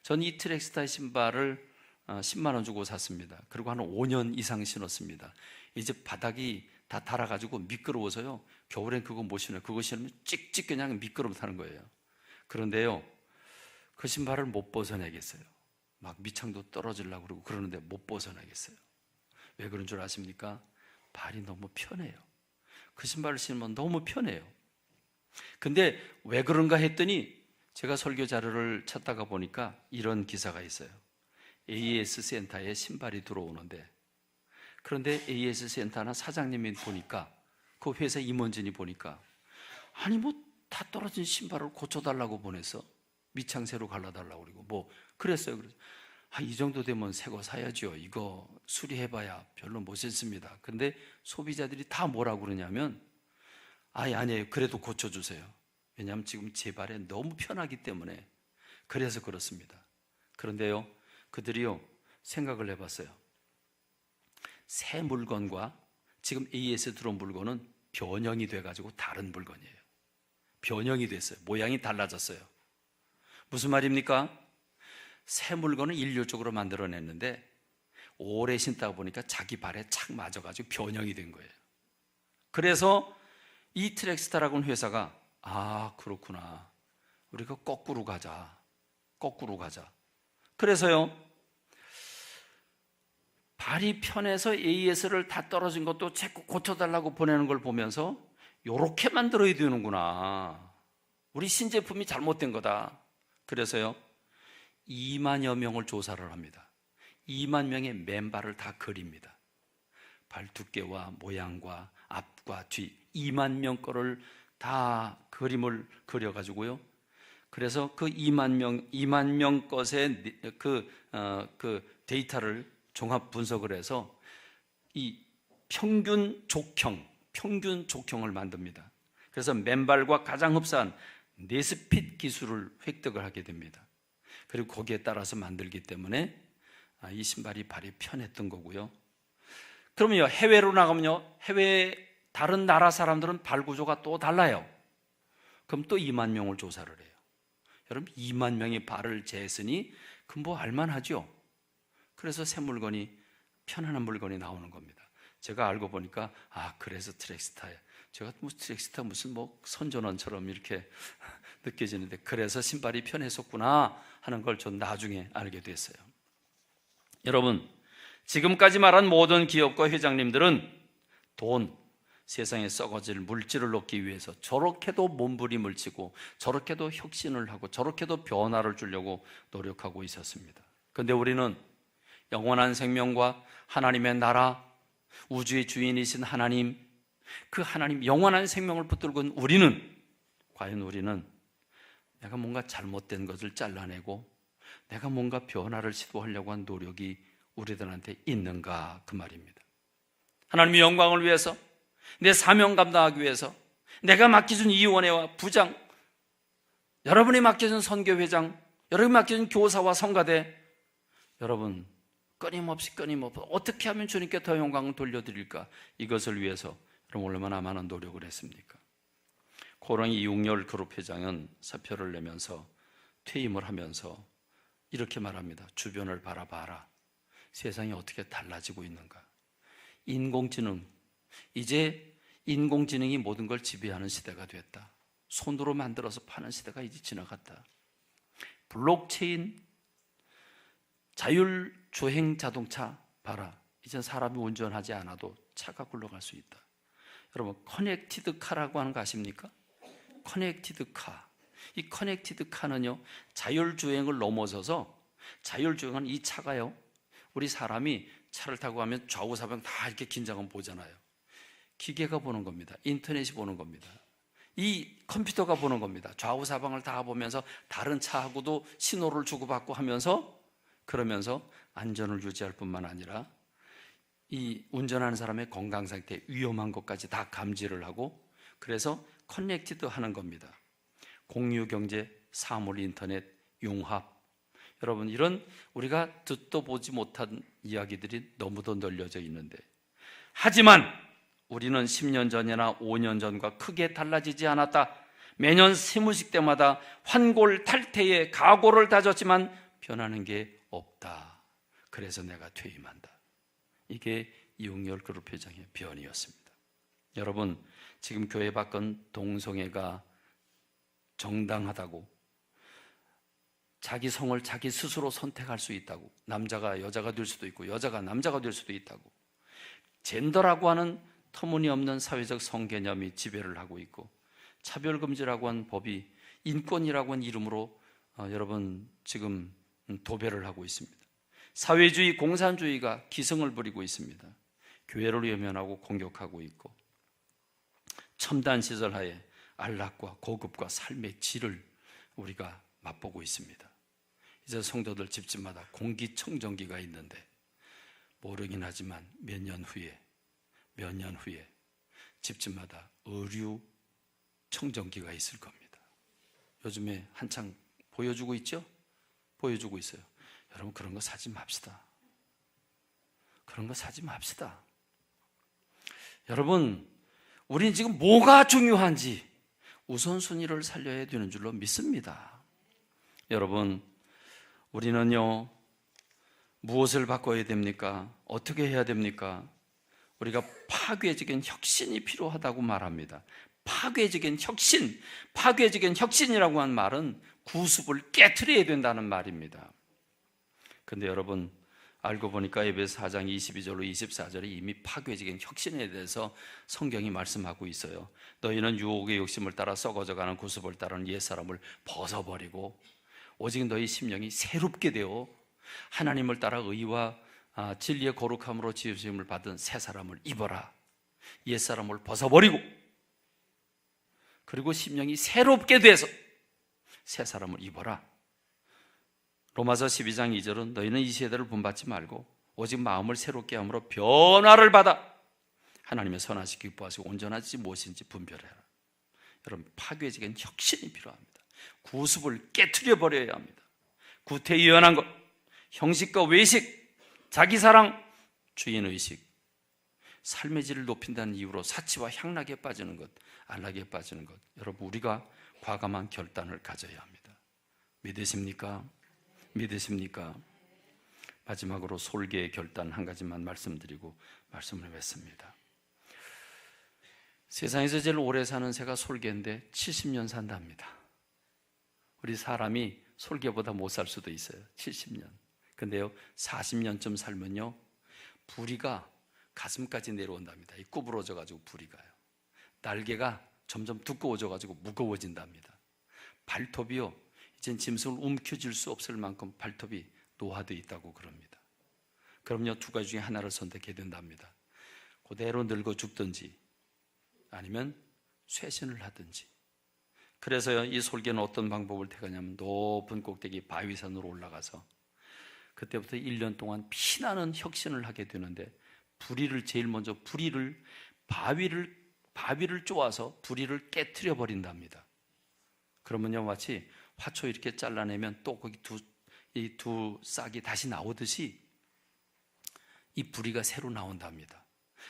전 이 트랙스타 신발을 10만 원 주고 샀습니다. 그리고 한 5년 이상 신었습니다. 이제 바닥이 다 닳아가지고 미끄러워서요, 겨울엔 그거 못 신어요. 그거 신으면 찍찍 그냥 미끄럼 타는 거예요. 그런데요, 그 신발을 못 벗어내겠어요. 막 밑창도 떨어지려고 그러고 그러는데 못 벗어나겠어요. 왜 그런 줄 아십니까? 발이 너무 편해요. 그 신발을 신으면 너무 편해요. 근데 왜 그런가 했더니 제가 설교 자료를 찾다가 보니까 이런 기사가 있어요. AS 센터에 신발이 들어오는데, 그런데 AS 센터나 사장님이 보니까, 그 회사 임원진이 보니까, 아니 뭐 다 떨어진 신발을 고쳐달라고 보내서 밑창 새로 갈라달라고 그러고 뭐 그랬어요. 그래서 이 정도 되면 새 거 사야죠. 이거 수리해봐야 별로 못 신습니다. 근데 소비자들이 다 뭐라고 그러냐면, 아니에요, 그래도 고쳐주세요. 왜냐하면 지금 제 발에 너무 편하기 때문에 그래서 그렇습니다. 그런데요, 그들이요 생각을 해봤어요. 새 물건과 지금 AS에 들어온 물건은 변형이 돼가지고 다른 물건이에요. 변형이 됐어요. 모양이 달라졌어요. 무슨 말입니까? 새 물건은 일률적으로 만들어냈는데 오래 신다 보니까 자기 발에 착 맞아가지고 변형이 된 거예요. 그래서 이 트랙스타라고 하는 회사가 그렇구나, 우리가 거꾸로 가자. 그래서요, 발이 편해서 AS를 다 떨어진 것도 자꾸 고쳐달라고 보내는 걸 보면서 요렇게 만들어야 되는구나, 우리 신제품이 잘못된 거다. 그래서요 2만여 명을 조사를 합니다. 2만 명의 맨발을 다 그립니다. 발 두께와 모양과 앞과 뒤 2만 명 거를 다 그림을 그려가지고요, 그래서 그 2만 명 것의 그 데이터를 종합 분석을 해서 이 평균 족형을 만듭니다. 그래서 맨발과 가장 흡사한 네스핏 기술을 획득을 하게 됩니다. 그리고 거기에 따라서 만들기 때문에 이 신발이 발이 편했던 거고요. 그러면요 해외로 나가면요, 해외 다른 나라 사람들은 발 구조가 또 달라요. 그럼 또 2만 명을 조사를 해요. 여러분 2만 명의 발을 재했으니 그럼 뭐 알만하죠. 그래서 새 물건이, 편안한 물건이 나오는 겁니다. 제가 알고 보니까 그래서 트랙스타에, 제가 트랙스타 무슨 선전원처럼 이렇게 느껴지는데, 그래서 신발이 편했었구나 하는 걸 전 나중에 알게 됐어요. 여러분, 지금까지 말한 모든 기업과 회장님들은 돈, 세상에 썩어질 물질을 얻기 위해서 저렇게도 몸부림을 치고 저렇게도 혁신을 하고 저렇게도 변화를 주려고 노력하고 있었습니다. 그런데 우리는 영원한 생명과 하나님의 나라, 우주의 주인이신 하나님, 그 하나님 영원한 생명을 붙들고 있는 과연 우리는 내가 뭔가 잘못된 것을 잘라내고 내가 뭔가 변화를 시도하려고 한 노력이 우리들한테 있는가, 그 말입니다. 하나님의 영광을 위해서, 내 사명 감당하기 위해서 내가 맡겨준 이 위원회와 부장, 여러분이 맡겨준 선교회장, 여러분이 맡겨준 교사와 성가대, 여러분 끊임없이 어떻게 하면 주님께 더 영광을 돌려드릴까, 이것을 위해서 여러분 얼마나 많은 노력을 했습니까? 고랑이 이웅열 그룹회장은 사표를 내면서, 퇴임을 하면서 이렇게 말합니다. 주변을 바라봐라. 세상이 어떻게 달라지고 있는가. 이제 인공지능이 모든 걸 지배하는 시대가 됐다. 손으로 만들어서 파는 시대가 이제 지나갔다. 블록체인, 자율주행 자동차 봐라. 이젠 사람이 운전하지 않아도 차가 굴러갈 수 있다. 여러분 커넥티드 카라고 하는 거 아십니까? 커넥티드 카. 이 커넥티드 카는요 자율주행을 넘어서서, 자율주행은 이 차가요, 우리 사람이 차를 타고 가면 좌우사방 다 이렇게 긴장은 보잖아요. 기계가 보는 겁니다. 인터넷이 보는 겁니다. 이 컴퓨터가 보는 겁니다. 좌우사방을 다 보면서 다른 차하고도 신호를 주고받고 하면서, 그러면서 안전을 유지할 뿐만 아니라 이 운전하는 사람의 건강 상태, 위험한 것까지 다 감지를 하고, 그래서 커넥티드 하는 겁니다. 공유경제, 사물, 인터넷, 융합. 여러분 이런 우리가 듣도 보지 못한 이야기들이 너무도 널려져 있는데, 하지만 우리는 10년 전이나 5년 전과 크게 달라지지 않았다. 매년 세무식 때마다 환골탈태의 각오를 다졌지만 변하는 게 없다. 그래서 내가 퇴임한다. 이게 이웅열 그룹 회장의 변이었습니다. 여러분 지금 교회 밖은 동성애가 정당하다고, 자기 성을 자기 스스로 선택할 수 있다고, 남자가 여자가 될 수도 있고 여자가 남자가 될 수도 있다고, 젠더라고 하는 터무니없는 사회적 성개념이 지배를 하고 있고, 차별금지라고 하는 법이 인권이라고 하는 이름으로 여러분 지금 도배를 하고 있습니다. 사회주의, 공산주의가 기승을 부리고 있습니다. 교회를 외면하고 공격하고 있고, 첨단 시절 하에 안락과 고급과 삶의 질을 우리가 맛보고 있습니다. 이제 성도들 집집마다 공기청정기가 있는데, 모르긴 하지만 몇 년 후에 집집마다 의류 청정기가 있을 겁니다. 요즘에 한창 보여주고 있죠? 보여주고 있어요. 여러분 그런 거 사지 맙시다. 그런 거 사지 맙시다. 여러분 우리는 지금 뭐가 중요한지 우선순위를 살려야 되는 줄로 믿습니다. 여러분 우리는요 무엇을 바꿔야 됩니까? 어떻게 해야 됩니까? 우리가 파괴적인 혁신이 필요하다고 말합니다. 파괴적인 혁신이라고 하는 말은 구습을 깨트려야 된다는 말입니다. 그런데 여러분 알고 보니까 에베소 4장 22절로 24절에 이미 파괴적인 혁신에 대해서 성경이 말씀하고 있어요. 너희는 유혹의 욕심을 따라 썩어져가는 구습을 따르는 옛사람을 벗어버리고 오직 너희 심령이 새롭게 되어 하나님을 따라 의와 진리의 거룩함으로 지으심을 받은 새 사람을 입어라. 옛사람을 벗어버리고 그리고 심령이 새롭게 돼서 새 사람을 입어라. 로마서 12장 2절은 너희는 이 세대를 본받지 말고 오직 마음을 새롭게 함으로 변화를 받아 하나님의 선하시고 기뻐하시고 온전하지 무엇인지 분별해라. 여러분, 파괴적인 혁신이 필요합니다. 구습을 깨트려 버려야 합니다. 구태의연한 것, 형식과 외식, 자기사랑, 주인의식, 삶의 질을 높인다는 이유로 사치와 향락에 빠지는 것, 안락에 빠지는 것, 여러분, 우리가 과감한 결단을 가져야 합니다. 믿으십니까? 믿으십니까? 마지막으로 솔개의 결단 한 가지만 말씀드리고 말씀을 맺습니다. 세상에서 제일 오래 사는 새가 솔개인데 70년 산답니다. 우리 사람이 솔개보다 못 살 수도 있어요. 70년. 근데요, 40년쯤 살면요, 부리가 가슴까지 내려온답니다. 이 구부러져가지고 부리가요. 날개가 점점 두꺼워져가지고 무거워진답니다. 발톱이요, 이젠 짐승을 움켜쥘 수 없을 만큼 발톱이 노화되어 있다고 그럽니다. 그럼요, 두 가지 중에 하나를 선택해야 된답니다. 그대로 늙어 죽든지 아니면 쇄신을 하든지. 그래서요, 이 솔개는 어떤 방법을 택하냐면 높은 꼭대기 바위산으로 올라가서 그때부터 1년 동안 피나는 혁신을 하게 되는데, 부리를 제일 먼저 바위를 쪼아서 부리를 깨트려 버린답니다. 그러면요, 마치 화초 이렇게 잘라내면 또 거기 이 두 싹이 다시 나오듯이 이 부리가 새로 나온답니다.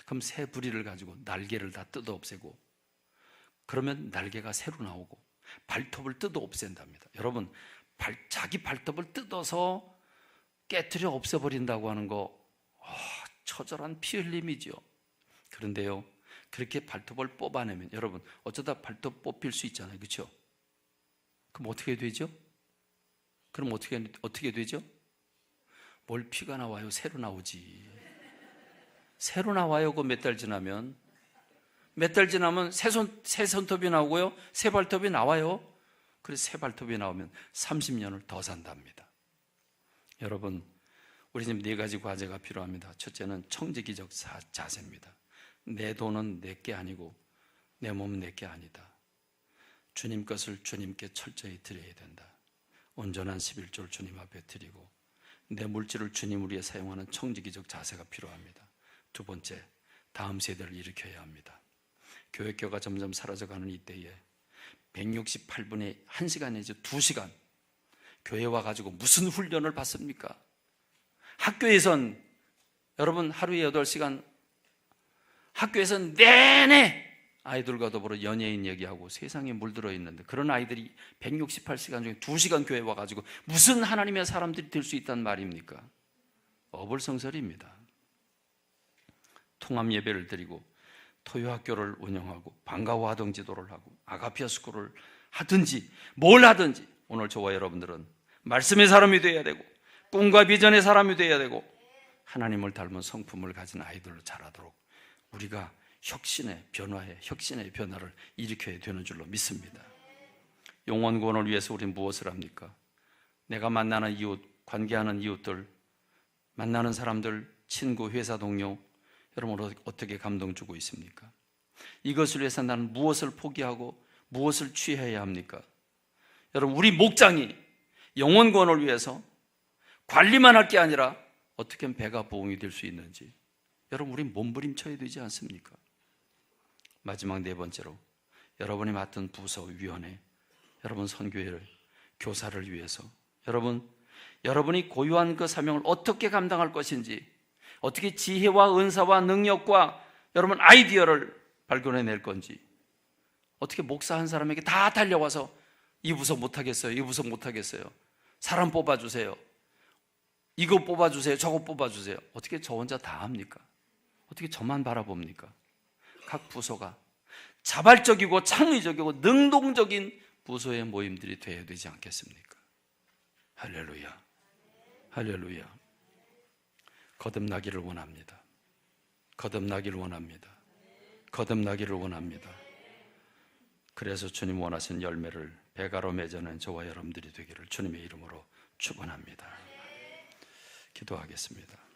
그럼 새 부리를 가지고 날개를 다 뜯어 없애고, 그러면 날개가 새로 나오고 발톱을 뜯어 없앤답니다. 여러분, 자기 발톱을 뜯어서 깨트려 없애버린다고 하는 거, 처절한 피 흘림이죠. 그런데요, 그렇게 발톱을 뽑아내면, 여러분, 어쩌다 발톱 뽑힐 수 있잖아요. 그렇죠? 그럼 어떻게 되죠? 그럼 어떻게 되죠? 뭘 피가 나와요? 새로 나오지. 새로 나와요. 그 몇 달 지나면. 몇 달 지나면 새 손톱이 나오고요, 새 발톱이 나와요. 그래서 새 발톱이 나오면 30년을 더 산답니다. 여러분, 우리 지금 4가지 과제가 필요합니다. 첫째는 청지기적 자세입니다. 내 돈은 내게 아니고 내 몸은 내게 아니다. 주님 것을 주님께 철저히 드려야 된다. 온전한 11조를 주님 앞에 드리고 내 물질을 주님을 위해 사용하는 청지기적 자세가 필요합니다. 두 번째, 다음 세대를 일으켜야 합니다. 교회교가 점점 사라져가는 이때에 168분의 1시간 내지 2시간 교회 와가지고 무슨 훈련을 받습니까? 학교에선, 여러분, 하루에 8시간 학교에선 내내 아이들과 더불어 연예인 얘기하고 세상에 물들어 있는데, 그런 아이들이 168시간 중에 2시간 교회 와가지고 무슨 하나님의 사람들이 될 수 있단 말입니까? 어불성설입니다. 통합 예배를 드리고 토요학교를 운영하고 방과후 아동 지도를 하고 아가피아 스쿨을 하든지 뭘 하든지, 오늘 저와 여러분들은 말씀의 사람이 되어야 되고 꿈과 비전의 사람이 되어야 되고 하나님을 닮은 성품을 가진 아이들로 자라도록 우리가 혁신의 변화를 일으켜야 되는 줄로 믿습니다. 영원 구원을 위해서 우리는 무엇을 합니까? 내가 만나는 이웃, 관계하는 이웃들, 만나는 사람들, 친구, 회사 동료, 여러분 어떻게 감동 주고 있습니까? 이것을 위해서 나는 무엇을 포기하고 무엇을 취해야 합니까? 여러분, 우리 목장이 영원 구원을 위해서 관리만 할 게 아니라 어떻게 하면 배가 부흥이 될 수 있는지, 여러분, 우리 몸부림쳐야 되지 않습니까? 마지막 4번째로, 여러분이 맡은 부서, 위원회, 여러분 선교회를, 교사를 위해서 여러분이 고유한 그 사명을 어떻게 감당할 것인지, 어떻게 지혜와 은사와 능력과 여러분 아이디어를 발견해낼 건지, 어떻게 목사 한 사람에게 다 달려와서 이 부서 못하겠어요, 이 부서 못하겠어요, 사람 뽑아주세요, 이거 뽑아주세요, 저거 뽑아주세요. 어떻게 저 혼자 다 합니까? 어떻게 저만 바라봅니까? 각 부서가 자발적이고 창의적이고 능동적인 부서의 모임들이 되어야 되지 않겠습니까? 할렐루야, 할렐루야. 거듭나기를 원합니다. 거듭나기를 원합니다. 거듭나기를 원합니다. 그래서 주님 원하신 열매를 배가로 맺어낸 저와 여러분들이 되기를 주님의 이름으로 축원합니다. 기도하겠습니다.